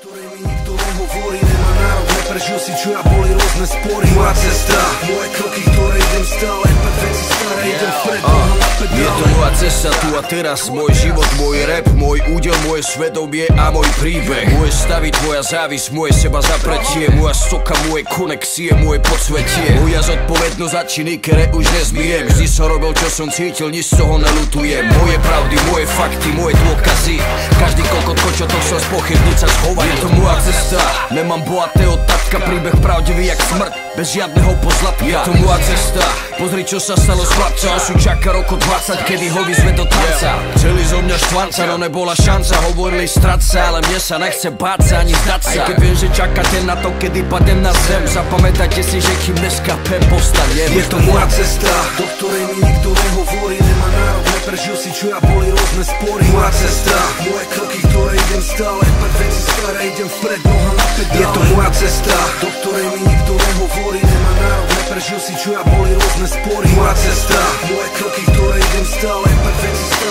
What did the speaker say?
ktorej mi nikto nehovorí, nemá nárok, neprežil si čo ja, boli rôzne spory. Moja cesta, moje kroky, ktoré idem stále, pred veci staré, idem vpred, noha na pedále. Je to moja cesta tu a teraz, môj život, môj rap, môj údel, moje svedomie a môj príbeh. Moje stavy, tvoja závisť, moje seba zapretie, moja soka, moje konexie, moje podsvetie. Moja zodpovednosť za činy, ktoré už nezmijem. Vždy som robil, čo som cítil, nič z toho nelutujem. Moje pravdy, moje fakty, moje dôkazy. Každý kokotko, čo to chcel spochybniť, sa schová. Je to moja cesta, nemám bohatého tatka, príbeh pravdivý jak smrť, bez žiadneho pozlatka. Je to moja cesta, pozri čo sa stalo s chlapcom. Osud čaká roko 20, kedy ho vyzve do tanca. Chceli zo mňa štvanca, no nebola šanca. Hovorili strať sa, ale mne sa nechce báť sa ani zdať sa. Aj keď viem, že čakáte na to, kedy padem na zem. Zapamätajte si, že kým neskapem, povstanem. Je to moja cesta, do ktorej mi nikto nehovorí, nemá nárok, neprežil si čo ja, boli rôzne spory. Moja cesta, moje kroky, ktoré idem stále, pred veci staré, idem vpred, noha na pedále. Je to moja cesta, do ktorej mi nikto nehovorí, nemá nárok, neprežil si čo ja, boli rôzne spory. Moja cesta, moje kroky, ktoré idem stále, pred veci staré.